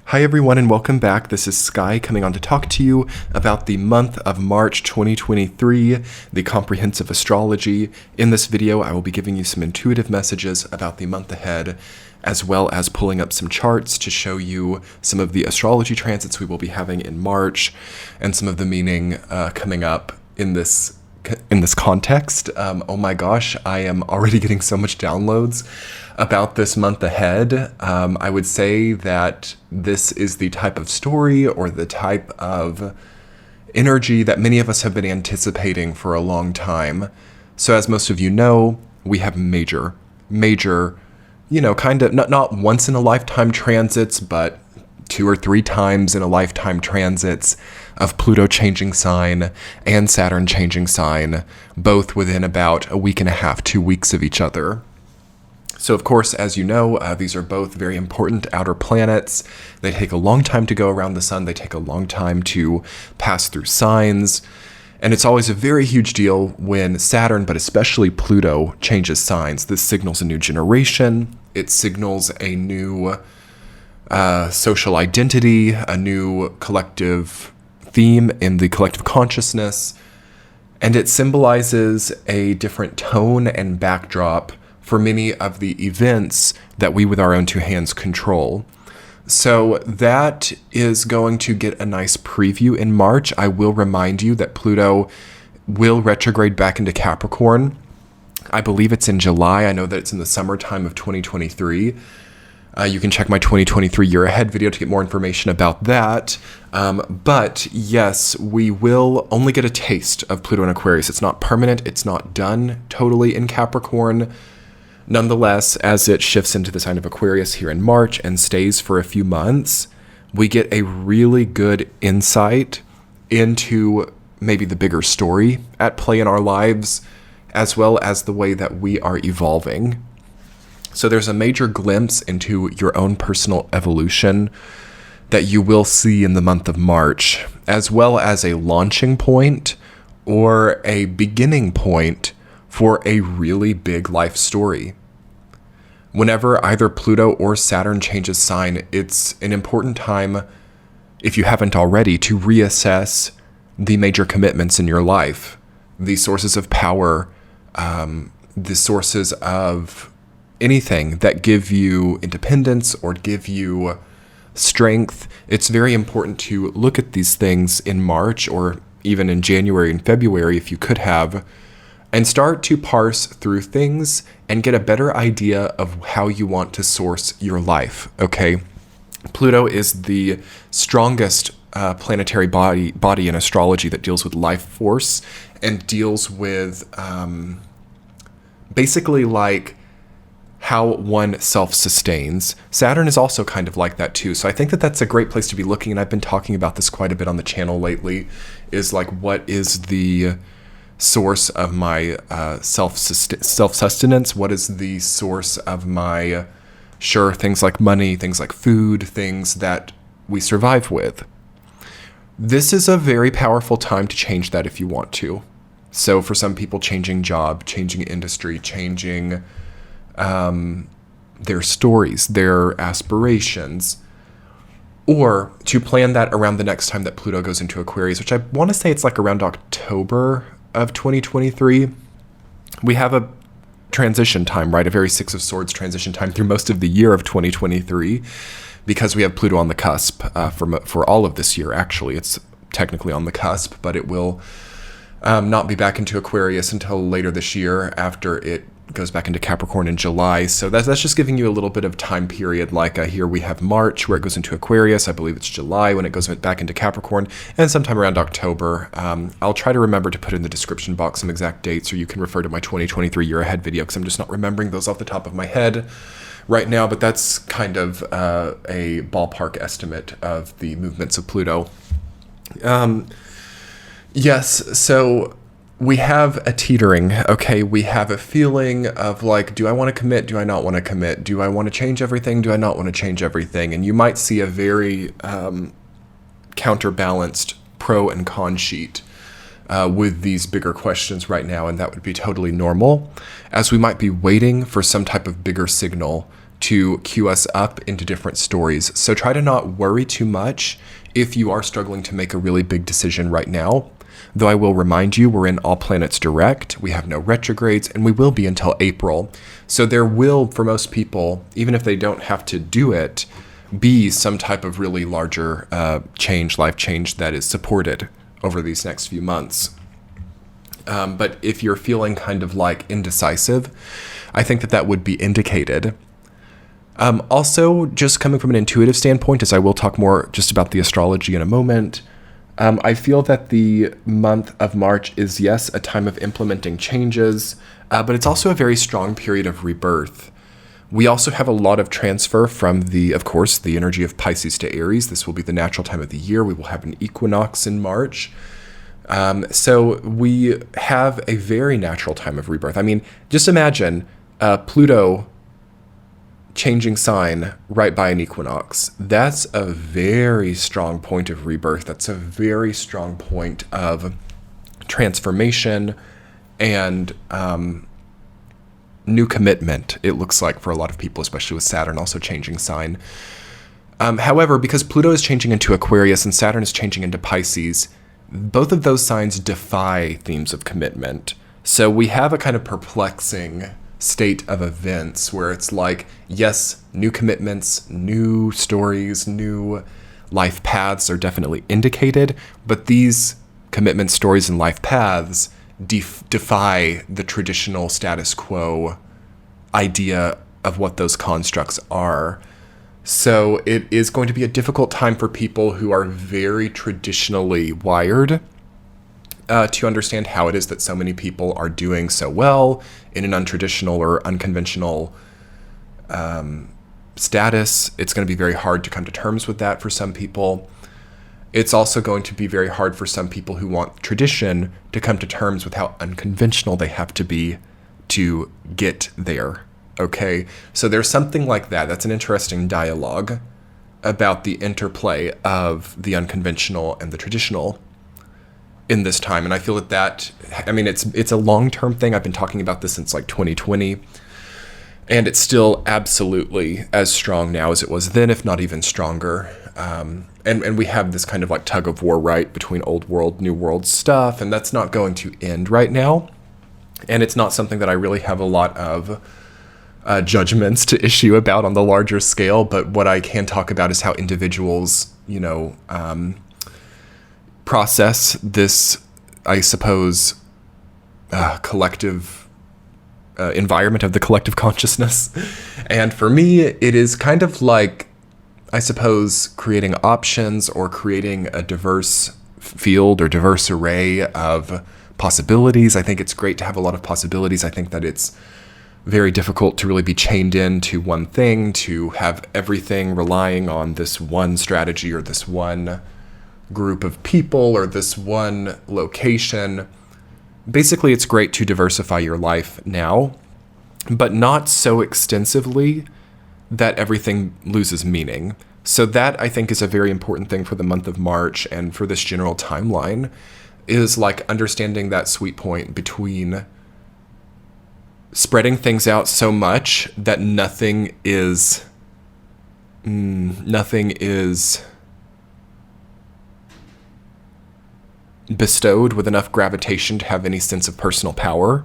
Hi everyone and welcome back. This is Sky coming on to talk to you about the month of March 2023, the comprehensive astrology. In this video, I will be giving you some intuitive messages about the month ahead, as well as pulling up some charts to show you some of the astrology transits we will be having in March and some of the meaning coming up in this context. Oh my gosh, I am already getting so much downloads about this month ahead. I would say that this is the type of story or the type of energy that many of us have been anticipating for a long time. So as most of you know, we have major, kind of not once in a lifetime transits, but 2 or 3 times in a lifetime transits of Pluto changing sign and Saturn changing sign, both within about a week and a half, 2 weeks of each other. So of course, as you know, these are both very important outer planets. They take a long time to go around the sun. They take a long time to pass through signs. And it's always a very huge deal when Saturn, but especially Pluto, changes signs. This signals a new generation. It signals a new social identity, a new collective theme in the collective consciousness. And it symbolizes a different tone and backdrop for many of the events that we with our own 2 hands control. So that is going to get a nice preview in March. I will remind you that Pluto will retrograde back into Capricorn. I believe it's in July. I know that it's in the summertime of 2023. You can check my 2023 year ahead video to get more information about that. But yes, we will only get a taste of Pluto in Aquarius. It's not permanent. It's not done totally in Capricorn. Nonetheless, as it shifts into the sign of Aquarius here in March and stays for a few months, we get a really good insight into maybe the bigger story at play in our lives, as well as the way that we are evolving. So there's a major glimpse into your own personal evolution that you will see in the month of March, as well as a launching point or a beginning point for a really big life story. Whenever either Pluto or Saturn changes sign, it's an important time, if you haven't already, to reassess the major commitments in your life, the sources of power, the sources of anything that give you independence or give you strength. It's very important to look at these things in March or even in January and February if you could have, and start to parse through things and get a better idea of how you want to source your life, okay? Pluto is the strongest planetary body in astrology that deals with life force and deals with basically like how one self-sustains. Saturn is also kind of like that too. So I think that that's a great place to be looking, and I've been talking about this quite a bit on the channel lately, is like, what is the source of my self-sustenance? What is the source of my, things like money, things like food, things that we survive with? This is a very powerful time to change that if you want to. So for some people, changing job, changing industry, changing their stories, their aspirations, or to plan that around the next time that Pluto goes into Aquarius, which I want to say it's like around October of 2023. We have a transition time, right? A very 6 of Swords transition time through most of the year of 2023, because we have Pluto on the cusp for all of this year. Actually, it's technically on the cusp, but it will not be back into Aquarius until later this year after it goes back into Capricorn in July. So that's just giving you a little bit of time period. Like here we have March where it goes into Aquarius. I believe it's July when it goes back into Capricorn, and sometime around October. I'll try to remember to put in the description box some exact dates, or you can refer to my 2023 year ahead video, because I'm just not remembering those off the top of my head right now, but that's kind of a ballpark estimate of the movements of Pluto. Yes, so we have a teetering, okay? We have a feeling of like, do I want to commit? Do I not want to commit? Do I want to change everything? Do I not want to change everything? And you might see a very counterbalanced pro and con sheet with these bigger questions right now, and that would be totally normal, as we might be waiting for some type of bigger signal to cue us up into different stories. So try to not worry too much if you are struggling to make a really big decision right now. Though I will remind you, we're in all planets direct, we have no retrogrades, and we will be until April. So there will, for most people, even if they don't have to do it, be some type of really larger life change that is supported over these next few months. But if you're feeling kind of like indecisive, I think that would be indicated. Also, just coming from an intuitive standpoint, as I will talk more just about the astrology in a moment, I feel that the month of March is, yes, a time of implementing changes, but it's also a very strong period of rebirth. We also have a lot of transfer from of course, the energy of Pisces to Aries. This will be the natural time of the year. We will have an equinox in March. So we have a very natural time of rebirth. I mean, just imagine Pluto changing sign right by an equinox. That's a very strong point of rebirth. That's a very strong point of transformation and new commitment, it looks like, for a lot of people, especially with Saturn also changing sign. However, because Pluto is changing into Aquarius and Saturn is changing into Pisces, both of those signs defy themes of commitment. So we have a kind of perplexing state of events where it's like, yes, new commitments, new stories, new life paths are definitely indicated, but these commitment stories and life paths defy the traditional status quo idea of what those constructs are. So it is going to be a difficult time for people who are very traditionally wired to understand how it is that so many people are doing so well in an untraditional or unconventional status. It's going to be very hard to come to terms with that for some people. It's also going to be very hard for some people who want tradition to come to terms with how unconventional they have to be to get there. Okay, so there's something like that. That's an interesting dialogue about the interplay of the unconventional and the traditional in this time. And I feel it's a long-term thing. I've been talking about this since like 2020, and it's still absolutely as strong now as it was then, if not even stronger. And we have this kind of like tug of war, right, between old world, new world stuff, and that's not going to end right now. And it's not something that I really have a lot of judgments to issue about on the larger scale, but what I can talk about is how individuals, process this, I suppose, collective environment of the collective consciousness. And for me, it is kind of like, I suppose, creating options or creating a diverse field or diverse array of possibilities. I think it's great to have a lot of possibilities. I think that it's very difficult to really be chained into one thing, to have everything relying on this one strategy or this one group of people or this one location. Basically, it's great to diversify your life now, but not so extensively that everything loses meaning. So that, I think, is a very important thing for the month of March and for this general timeline, is like understanding that sweet point between spreading things out so much that nothing is bestowed with enough gravitation to have any sense of personal power,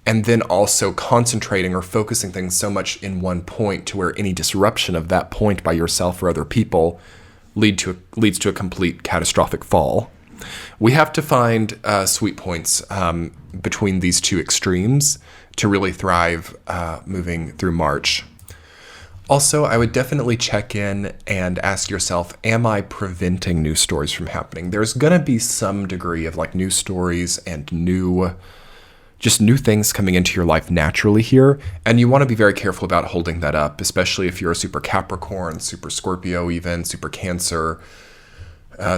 and then also concentrating or focusing things so much in one point to where any disruption of that point by yourself or other people leads to a complete catastrophic fall. We have to find sweet points between these two extremes to really thrive moving through March. Also, I would definitely check in and ask yourself, am I preventing news stories from happening? There's going to be some degree of like news stories and new things coming into your life naturally here. And you want to be very careful about holding that up, especially if you're a super Capricorn, super Scorpio even, super Cancer,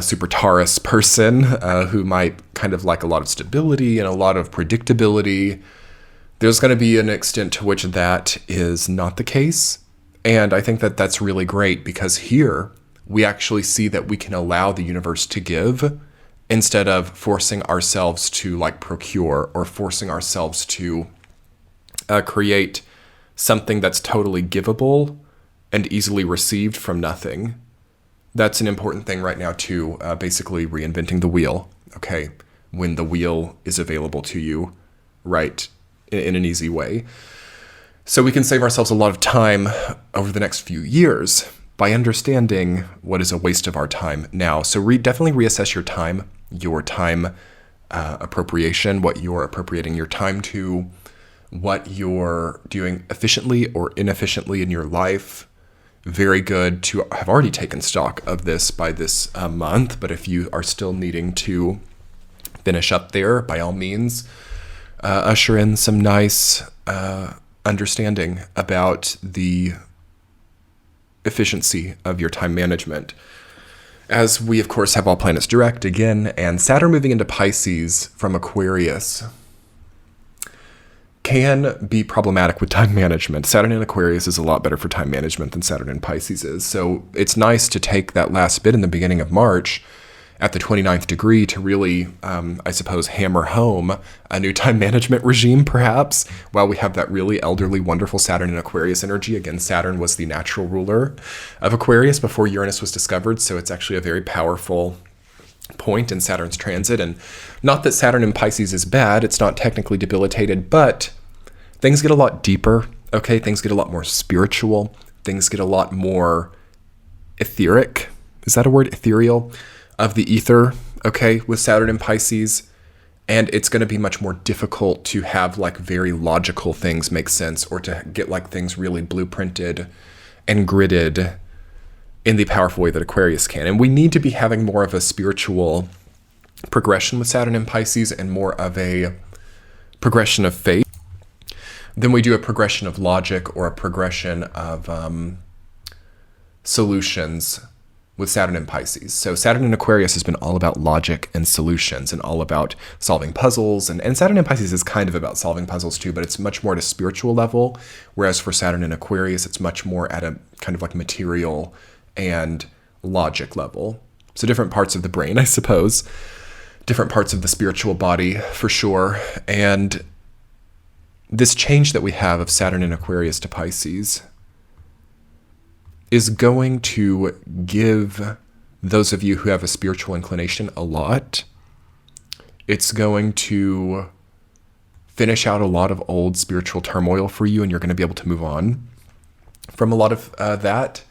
super Taurus person who might kind of like a lot of stability and a lot of predictability. There's going to be an extent to which that is not the case. And I think that that's really great because here we actually see that we can allow the universe to give instead of forcing ourselves to like procure or forcing ourselves to create something that's totally givable and easily received from nothing. That's an important thing right now too, basically reinventing the wheel, okay? When the wheel is available to you, right, in an easy way. So we can save ourselves a lot of time over the next few years by understanding what is a waste of our time now. So definitely reassess your time appropriation, what you're appropriating your time to, what you're doing efficiently or inefficiently in your life. Very good to have already taken stock of this by this month, but if you are still needing to finish up there, by all means, usher in some nice understanding about the efficiency of your time management. As we, of course, have all planets direct again, and Saturn moving into Pisces from Aquarius can be problematic with time management. Saturn in Aquarius is a lot better for time management than Saturn in Pisces is. So it's nice to take that last bit in the beginning of March at the 29th degree to really, I suppose, hammer home a new time management regime, perhaps, while we have that really elderly, wonderful Saturn in Aquarius energy. Again, Saturn was the natural ruler of Aquarius before Uranus was discovered, so it's actually a very powerful point in Saturn's transit. And not that Saturn in Pisces is bad, it's not technically debilitated, but things get a lot deeper, okay? Things get a lot more spiritual. Things get a lot more etheric. Is that a word? Ethereal? Of the ether, okay, with Saturn in Pisces. And it's going to be much more difficult to have like very logical things make sense, or to get like things really blueprinted and gridded in the powerful way that Aquarius can. And we need to be having more of a spiritual progression with Saturn in Pisces, and more of a progression of faith than we do a progression of logic or a progression of solutions with Saturn in Pisces. So Saturn in Aquarius has been all about logic and solutions, and all about solving puzzles. And Saturn in Pisces is kind of about solving puzzles too, but it's much more at a spiritual level. Whereas for Saturn in Aquarius, it's much more at a kind of like material and logic level. So different parts of the brain, I suppose. Different parts of the spiritual body, for sure. And this change that we have of Saturn in Aquarius to Pisces is going to give those of you who have a spiritual inclination a lot. It's going to finish out a lot of old spiritual turmoil for you, and you're going to be able to move on from a lot of that.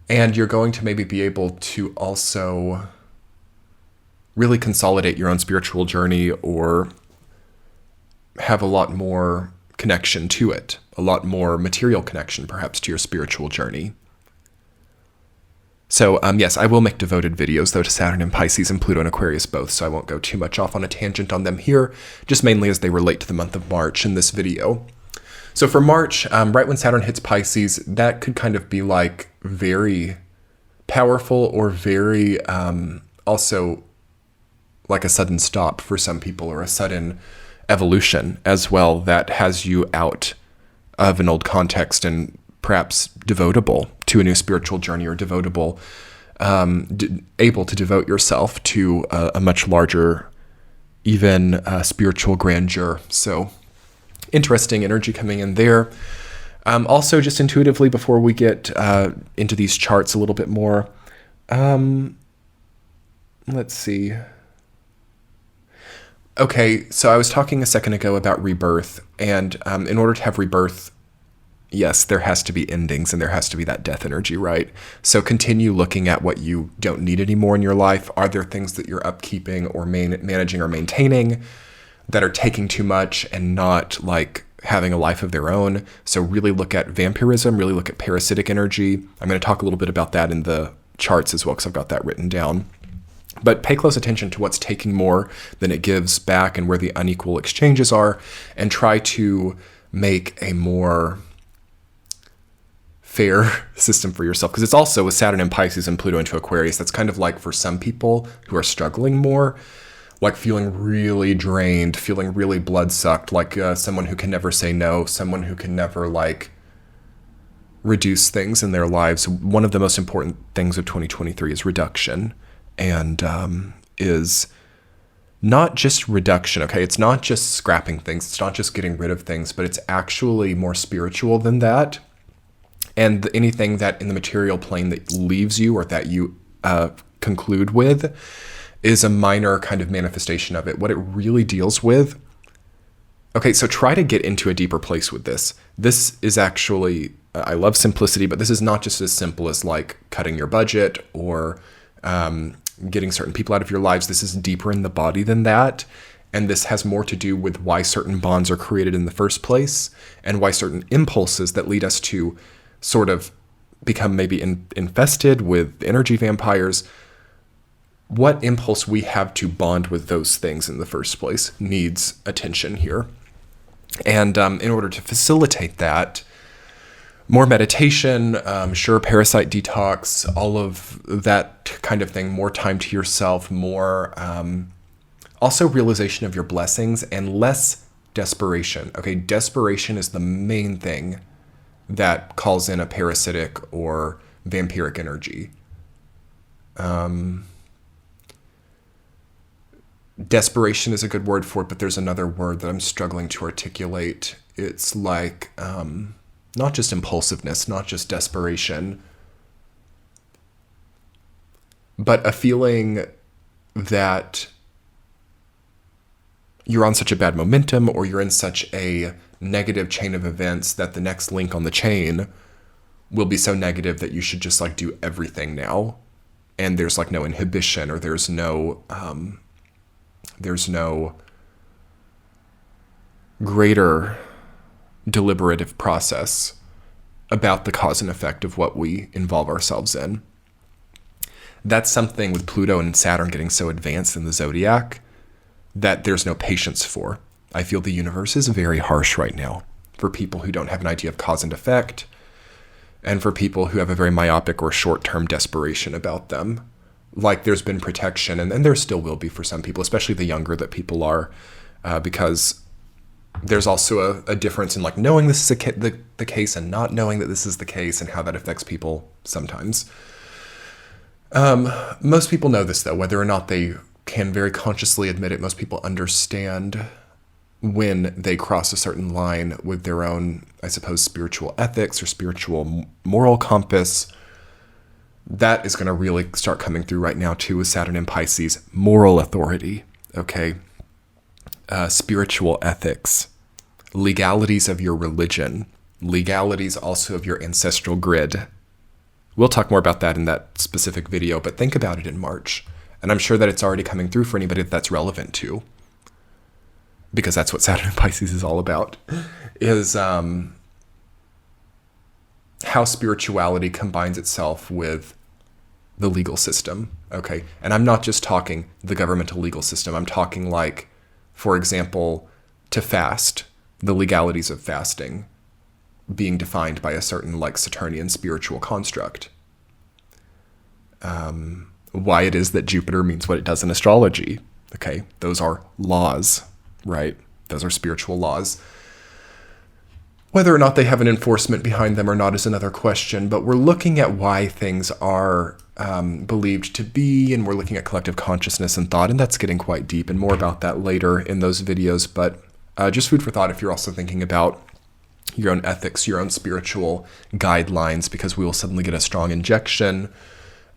And you're going to maybe be able to also really consolidate your own spiritual journey, or have a lot more connection to it, a lot more material connection perhaps to your spiritual journey. So yes, I will make devoted videos though to Saturn in Pisces and Pluto in Aquarius both, so I won't go too much off on a tangent on them here, just mainly as they relate to the month of March in this video. So for March, right when Saturn hits Pisces, that could kind of be like very powerful, or very also like a sudden stop for some people, or a sudden evolution as well, that has you out of an old context and perhaps devotable to a new spiritual journey, or devotable, able to devote yourself to a much larger, even spiritual grandeur. So interesting energy coming in there. Also, just intuitively, before we get into these charts a little bit more, let's see. Okay, so I was talking a second ago about rebirth, and in order to have rebirth, yes, there has to be endings, and there has to be that death energy, right? So continue looking at what you don't need anymore in your life. Are there things that you're upkeeping or managing or maintaining that are taking too much and not like having a life of their own? So really look at vampirism, really look at parasitic energy. I'm going to talk a little bit about that in the charts as well, because I've got that written down. But pay close attention to what's taking more than it gives back, and where the unequal exchanges are, and try to make a more fair system for yourself. Because it's also with Saturn in Pisces and Pluto into Aquarius, that's kind of like for some people who are struggling more, like feeling really drained, feeling really blood-sucked, like someone who can never say no, someone who can never like reduce things in their lives. One of the most important things of 2023 is reduction. And is not just reduction, okay? It's not just scrapping things. It's not just getting rid of things, but it's actually more spiritual than that. And anything that in the material plane that leaves you or that you conclude with is a minor kind of manifestation of it. What it really deals with, okay, so try to get into a deeper place with this. This is actually, I love simplicity, but this is not just as simple as like cutting your budget or getting certain people out of your lives. This is deeper in the body than that. And this has more to do with why certain bonds are created in the first place and why certain impulses that lead us to sort of become maybe infested with energy vampires, what impulse we have to bond with those things in the first place needs attention here. And in order to facilitate that, more meditation, sure, parasite detox, all of that kind of thing, more time to yourself, more also realization of your blessings and less desperation. Okay, desperation is the main thing that calls in a parasitic or vampiric energy. Desperation is a good word for it, but there's another word that I'm struggling to articulate. It's like not just impulsiveness, not just desperation, but a feeling that you're on such a bad momentum or you're in such a negative chain of events that the next link on the chain will be so negative that you should just like do everything now. And there's like no inhibition or there's no greater deliberative process about the cause and effect of what we involve ourselves in. That's something with Pluto and Saturn getting so advanced in the zodiac that there's no patience for. I feel the universe is very harsh right now for people who don't have an idea of cause and effect, and for people who have a very myopic or short-term desperation about them. Like there's been protection, and there still will be for some people, especially the younger that people are, because there's also a difference in like knowing this is the case and not knowing that this is the case and how that affects people sometimes. Most people know this though, whether or not they can very consciously admit it. Most people understand when they cross a certain line with their own, I suppose, spiritual ethics or spiritual moral compass. That is going to really start coming through right now too with Saturn in Pisces. Moral authority, okay? Spiritual ethics, legalities of your religion, legalities also of your ancestral grid. We'll talk more about that in that specific video, but think about it in March. And I'm sure that it's already coming through for anybody that's relevant to, because that's what Saturn in Pisces is all about, is how spirituality combines itself with the legal system, okay? And I'm not just talking the governmental legal system. I'm talking like, for example, to fast, the legalities of fasting being defined by a certain like Saturnian spiritual construct. Why it is that Jupiter means what it does in astrology, okay? Those are laws, right? Those are spiritual laws. Whether or not they have an enforcement behind them or not is another question, but we're looking at why things are believed to be, and we're looking at collective consciousness and thought, and that's getting quite deep, and more about that later in those videos, but just food for thought if you're also thinking about your own ethics, your own spiritual guidelines, because we will suddenly get a strong injection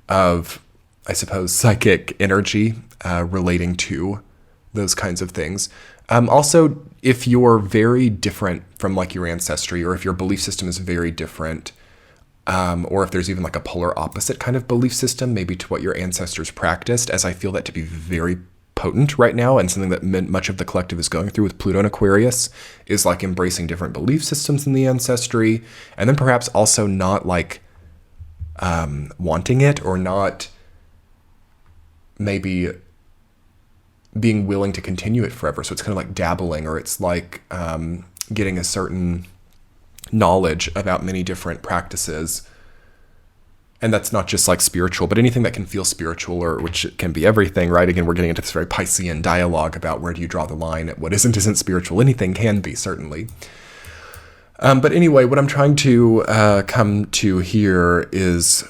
of, I suppose, psychic energy relating to those kinds of things. Also, if you're very different from like your ancestry, or if your belief system is very different, or if there's even like a polar opposite kind of belief system, maybe to what your ancestors practiced, as I feel that to be very potent right now, and something that much of the collective is going through with Pluto and Aquarius, is like embracing different belief systems in the ancestry, and then perhaps also not like wanting it, or not maybe being willing to continue it forever. So it's kind of like dabbling, or it's like getting a certain knowledge about many different practices. And that's not just like spiritual, but anything that can feel spiritual, or which can be everything, right? Again, we're getting into this very Piscean dialogue about where do you draw the line at what isn't spiritual. Anything can be, certainly. But anyway, what I'm trying to come to here is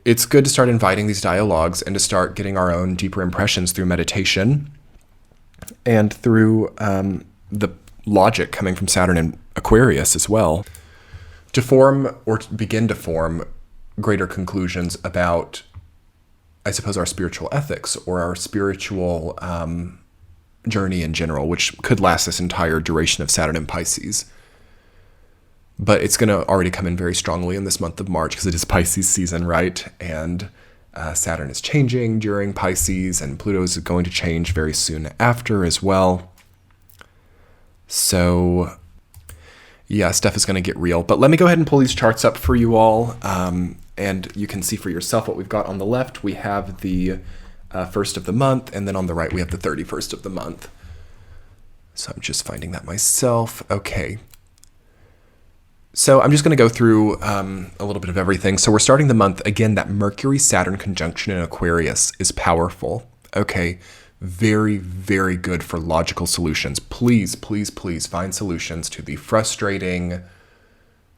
it's good to start inviting these dialogues and to start getting our own deeper impressions through meditation and through the logic coming from Saturn and Aquarius as well, to form or to begin to form greater conclusions about, I suppose, our spiritual ethics or our spiritual journey in general, which could last this entire duration of Saturn in Pisces. But it's going to already come in very strongly in this month of March because it is Pisces season, right? And Saturn is changing during Pisces, and Pluto is going to change very soon after as well. So yeah, stuff is going to get real. But let me go ahead and pull these charts up for you all. And you can see for yourself what we've got. On the left, we have the first of the month. And then on the right, we have the 31st of the month. So I'm just finding that myself. Okay. So I'm just going to go through a little bit of everything. So we're starting the month. Again, that Mercury-Saturn conjunction in Aquarius is powerful. Okay. Very, very good for logical solutions. Please, please, please find solutions to the frustrating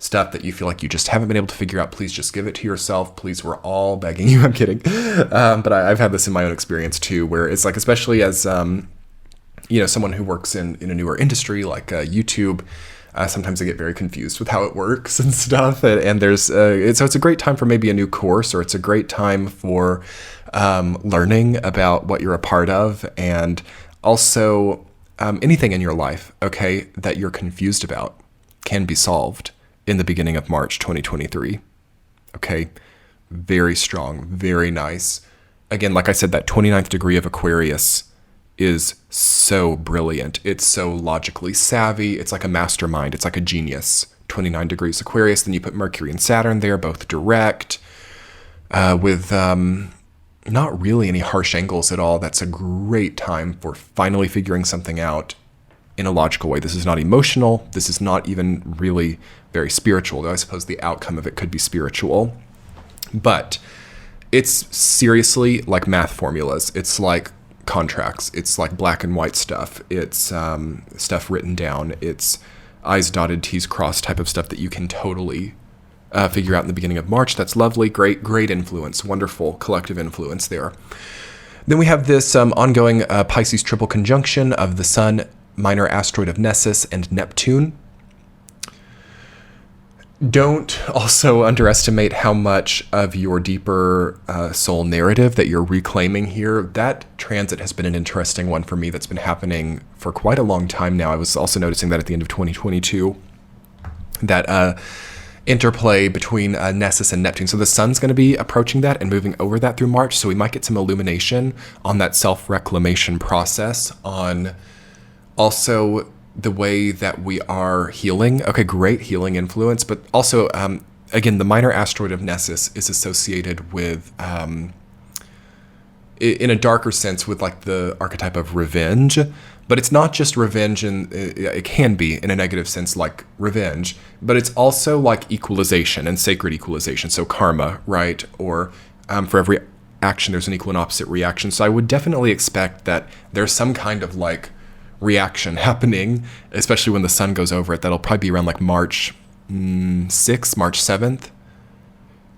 stuff that you feel like you just haven't been able to figure out. Please just give it to yourself. Please, we're all begging you. I'm kidding. But I've had this in my own experience too, where it's like, especially as, someone who works in a newer industry like YouTube, sometimes I get very confused with how it works and stuff. And there's, so it's a great time for maybe a new course, or it's a great time for learning about what you're a part of, and also anything in your life, okay, that you're confused about can be solved in the beginning of March 2023. Okay, very strong, very nice. Again, like I said, that 29th degree of Aquarius is so brilliant. It's so logically savvy. It's like a mastermind. It's like a genius. 29 degrees Aquarius. Then you put Mercury and Saturn there, both direct, with not really any harsh angles at all. That's a great time for finally figuring something out in a logical way. This is not emotional. This is not even really very spiritual, though I suppose the outcome of it could be spiritual. But it's seriously like math formulas. It's like contracts. It's like black and white stuff. It's stuff written down. It's I's dotted, T's crossed type of stuff that you can totally figure out in the beginning of March. That's lovely. Great influence. Wonderful collective influence there. Then we have this ongoing Pisces triple conjunction of the Sun, minor asteroid of Nessus, and Neptune. Don't also underestimate how much of your deeper soul narrative that you're reclaiming here. That transit has been an interesting one for me that's been happening for quite a long time now. I was also noticing that at the end of 2022, that interplay between Nessus and Neptune. So the Sun's going to be approaching that and moving over that through March. So we might get some illumination on that self-reclamation process, on also the way that we are healing. Okay, great healing influence, but also, again, the minor asteroid of Nessus is associated with, in a darker sense, with like the archetype of revenge. But it's not just revenge, and it can be in a negative sense like revenge, but it's also like equalization and sacred equalization. So karma, right? Or for every action, there's an equal and opposite reaction. So I would definitely expect that there's some kind of like reaction happening, especially when the Sun goes over it. That'll probably be around like March 6th, March 7th.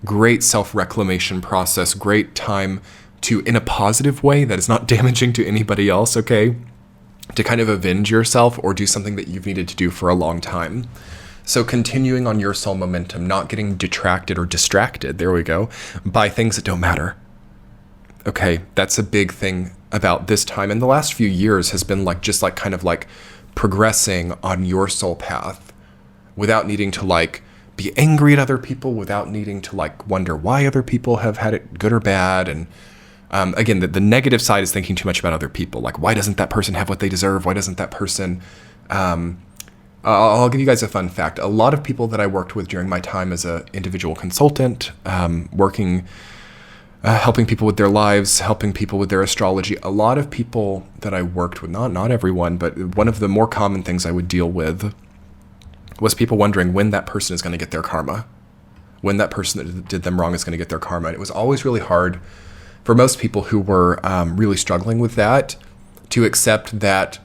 Great self-reclamation process, great time to, in a positive way that is not damaging to anybody else, okay, to kind of avenge yourself or do something that you've needed to do for a long time. So continuing on your soul momentum, not getting detracted or distracted, there we go, by things that don't matter. Okay, that's a big thing about this time. And the last few years has been like, just like kind of like progressing on your soul path without needing to like be angry at other people, without needing to like wonder why other people have had it good or bad. And again, the negative side is thinking too much about other people. Like, why doesn't that person have what they deserve? Why doesn't that person... I'll give you guys a fun fact. A lot of people that I worked with during my time as an individual consultant, working, helping people with their lives, helping people with their astrology, a lot of people that I worked with, not everyone, but one of the more common things I would deal with was people wondering when that person is going to get their karma, when that person that did them wrong is going to get their karma. And it was always really hard for most people who were really struggling with that to accept that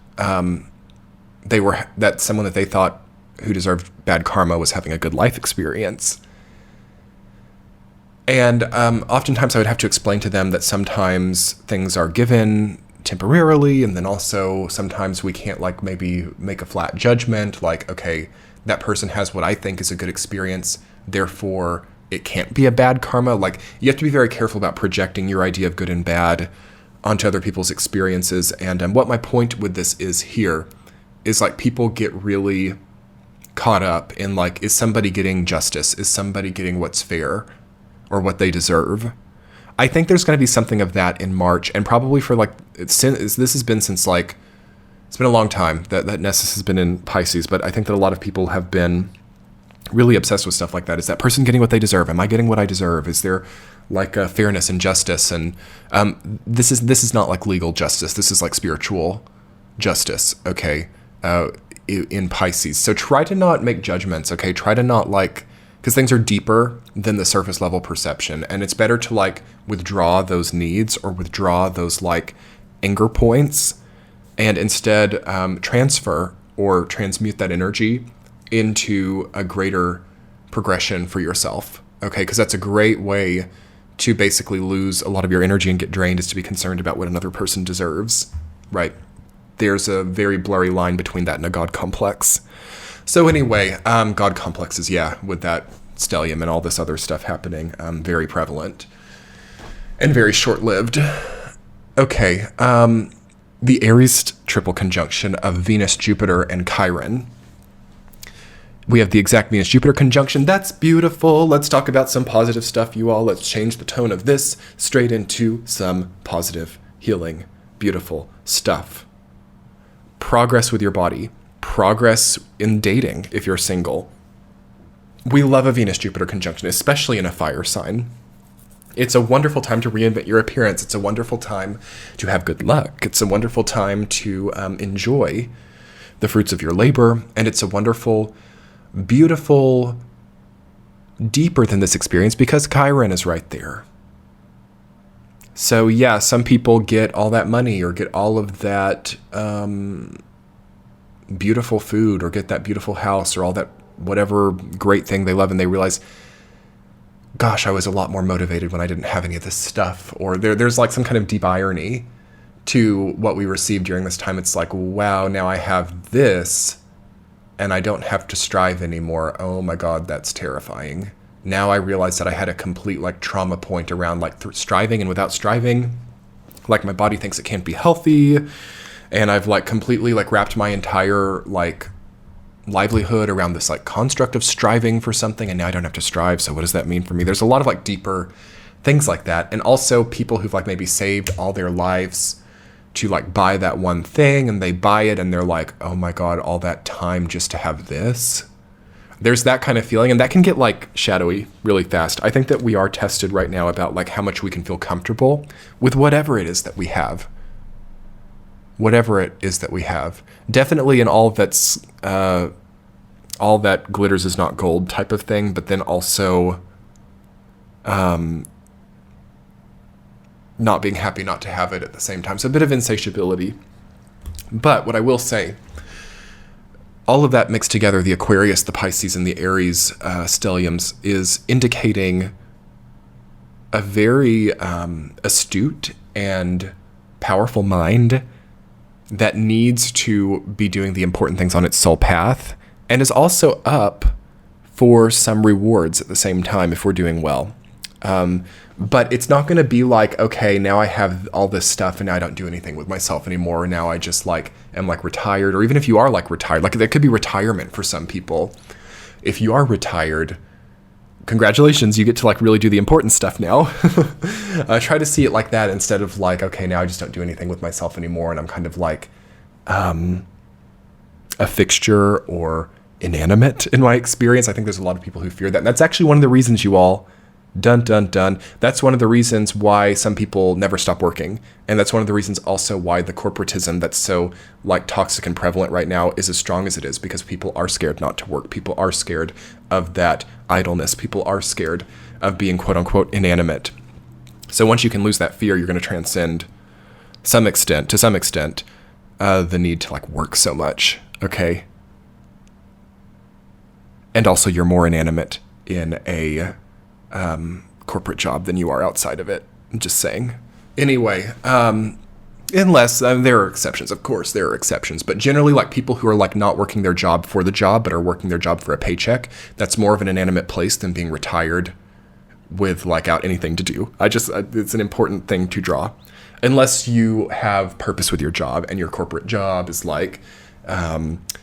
that someone that they thought who deserved bad karma was having a good life experience. And oftentimes I would have to explain to them that sometimes things are given temporarily, and then also sometimes we can't like maybe make a flat judgment, like, okay, that person has what I think is a good experience, therefore it can't be a bad karma. Like, you have to be very careful about projecting your idea of good and bad onto other people's experiences. And what my point with this is here is like people get really caught up in like, is somebody getting justice? Is somebody getting what's fair or what they deserve? I think there's going to be something of that in March, and probably for like, this has been since like, it's been a long time that Nessus has been in Pisces, but I think that a lot of people have been really obsessed with stuff like that. Is that person getting what they deserve? Am I getting what I deserve? Is there like a fairness and justice? And this is not like legal justice. This is like spiritual justice, okay, in Pisces. So try to not make judgments, okay? Try to not like, because things are deeper than the surface level perception, and it's better to like withdraw those needs or withdraw those like anger points, and instead transfer or transmute that energy into a greater progression for yourself, okay? Because that's a great way to basically lose a lot of your energy and get drained, is to be concerned about what another person deserves, right? There's a very blurry line between that and a God complex. So anyway, God complexes, yeah, with that stellium and all this other stuff happening, very prevalent and very short-lived. Okay, the Aries triple conjunction of Venus, Jupiter, and Chiron. We have the exact Venus-Jupiter conjunction. That's beautiful. Let's talk about some positive stuff, you all. Let's change the tone of this straight into some positive, healing, beautiful stuff. Progress with your body. Progress in dating if you're single. We love a Venus-Jupiter conjunction, especially in a fire sign. It's a wonderful time to reinvent your appearance. It's a wonderful time to have good luck. It's a wonderful time to enjoy the fruits of your labor. And it's a wonderful, beautiful, deeper than this experience because Chiron is right there. So yeah, some people get all that money or get all of that beautiful food or get that beautiful house or all that whatever great thing they love, and they realize, gosh, I was a lot more motivated when I didn't have any of this stuff. Or there's like some kind of deep irony to what we received during this time. It's like, wow, now I have this and I don't have to strive anymore. Oh my God, that's terrifying. Now I realize that I had a complete like trauma point around like striving, and without striving, like my body thinks it can't be healthy. And I've like completely like wrapped my entire like livelihood around this like construct of striving for something, and now I don't have to strive. So what does that mean for me? There's a lot of like deeper things like that. And also people who've like maybe saved all their lives to like buy that one thing, and they buy it and they're like, oh my God, all that time just to have this. There's that kind of feeling, and that can get like shadowy really fast. I think that we are tested right now about like how much we can feel comfortable with whatever it is that we have. Whatever it is that we have. Definitely in all that's, all that glitters is not gold type of thing, but then also not being happy not to have it at the same time. So a bit of insatiability. But what I will say, all of that mixed together, the Aquarius, the Pisces, and the Aries stelliums, is indicating a very astute and powerful mind that needs to be doing the important things on its soul path, and is also up for some rewards at the same time if we're doing well. But it's not going to be like, okay, now I have all this stuff and now I don't do anything with myself anymore. Or now I just like am like retired. Or even if you are like retired, like there could be retirement for some people. If you are retired, congratulations, you get to like really do the important stuff now. Try to see it like that instead of like, okay, now I just don't do anything with myself anymore and I'm kind of like a fixture or inanimate in my experience. I think there's a lot of people who fear that. And that's actually one of the reasons, you all, dun, dun, dun. That's one of the reasons why some people never stop working. And that's one of the reasons also why the corporatism that's so like toxic and prevalent right now is as strong as it is, because people are scared not to work. People are scared of that idleness. People are scared of being quote unquote inanimate. So once you can lose that fear, you're going to transcend to some extent, the need to like work so much. Okay. And also you're more inanimate in a corporate job than you are outside of it. I'm just saying. Anyway, unless there are exceptions, of course, there are exceptions. But generally, like people who are like not working their job for the job, but are working their job for a paycheck, that's more of an inanimate place than being retired with like out anything to do. It's an important thing to draw. Unless you have purpose with your job and your corporate job is like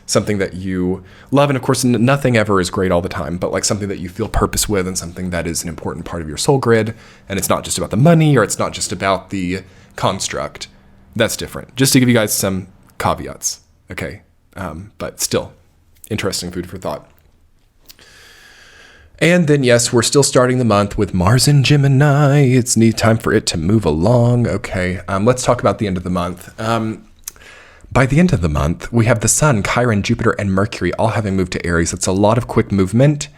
something that you love. And of course, nothing ever is great all the time, but like something that you feel purpose with and something that is an important part of your soul grid. And it's not just about the money or it's not just about the construct. That's different. Just to give you guys some caveats. Okay. But still interesting food for thought. And then, yes, we're still starting the month with Mars in Gemini. It's neat time for it to move along. Okay, let's talk about the end of the month. By the end of the month, we have the Sun, Chiron, Jupiter, and Mercury all having moved to Aries. It's a lot of quick movement.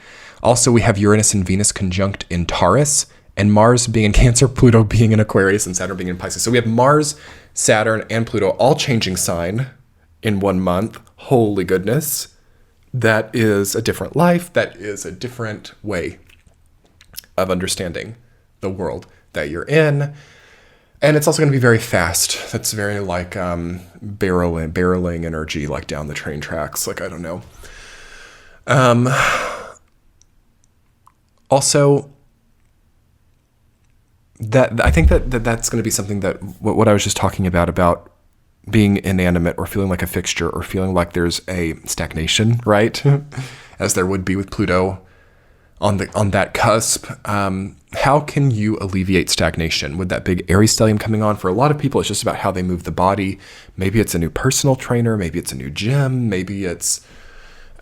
Also, we have Uranus and Venus conjunct in Taurus, and Mars being in Cancer, Pluto being in Aquarius, and Saturn being in Pisces. So we have Mars, Saturn, and Pluto all changing sign in 1 month. Holy goodness. That is a different life. That is a different way of understanding the world that you're in. And it's also going to be very fast. That's very like barreling energy, like down the train tracks. Like, I don't know. Also, that I think that's going to be something that what I was just talking about being inanimate or feeling like a fixture or feeling like there's a stagnation, right? As there would be with Pluto on that cusp. How can you alleviate stagnation with that big Aries stellium coming on? For a lot of people, it's just about how they move the body. Maybe it's a new personal trainer. Maybe it's a new gym. Maybe it's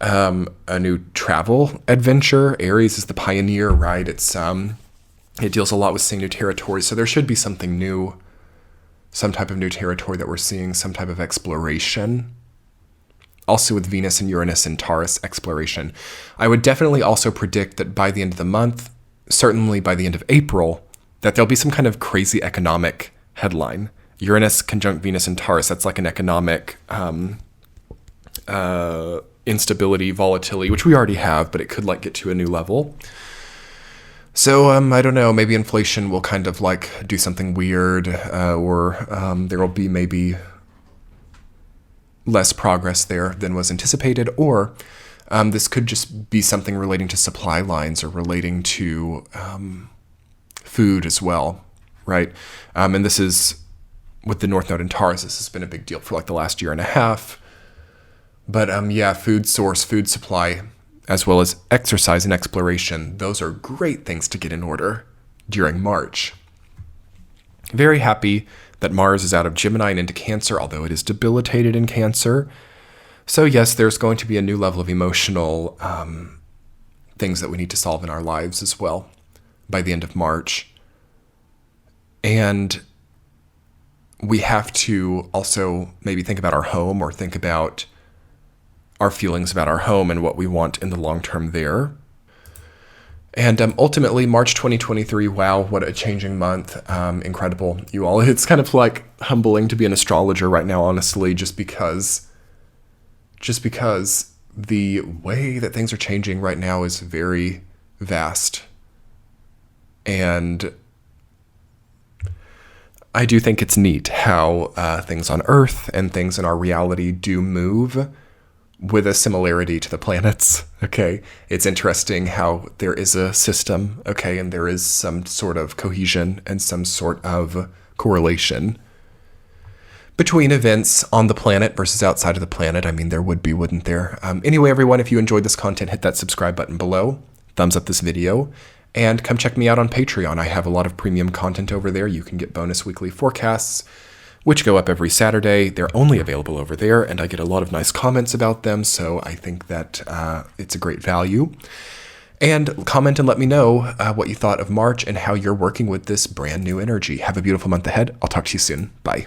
a new travel adventure. Aries is the pioneer, right? It deals a lot with seeing new territory. So there should be something new, some type of new territory that we're seeing, some type of exploration. Also with Venus and Uranus and Taurus, exploration. I would definitely also predict that by the end of the month, certainly by the end of April, that there'll be some kind of crazy economic headline. Uranus conjunct Venus and Taurus, that's like an economic instability, volatility, which we already have, but it could like get to a new level. So I don't know, maybe inflation will kind of like do something weird, or there will be maybe less progress there than was anticipated, or this could just be something relating to supply lines or relating to food as well, right? And this is with the North Node in Taurus. This has been a big deal for like the last year and a half. But yeah, food source, food supply, as well as exercise and exploration, those are great things to get in order during March. Very happy that Mars is out of Gemini and into Cancer, although it is debilitated in Cancer. So yes, there's going to be a new level of emotional things that we need to solve in our lives as well by the end of March. And we have to also maybe think about our home or think about our feelings about our home and what we want in the long term there. And ultimately, March 2023, wow, what a changing month. Incredible, you all. It's kind of like humbling to be an astrologer right now, honestly, just because the way that things are changing right now is very vast. And I do think it's neat how things on Earth and things in our reality do move with a similarity to the planets, okay? It's interesting how there is a system, okay, and there is some sort of cohesion and some sort of correlation between events on the planet versus outside of the planet. I mean, there would be, wouldn't there? Anyway, everyone, if you enjoyed this content, hit that subscribe button below, thumbs up this video, and come check me out on Patreon. I have a lot of premium content over there. You can get bonus weekly forecasts, which go up every Saturday. They're only available over there, and I get a lot of nice comments about them, so I think that it's a great value. And comment and let me know what you thought of March and how you're working with this brand new energy. Have a beautiful month ahead. I'll talk to you soon. Bye.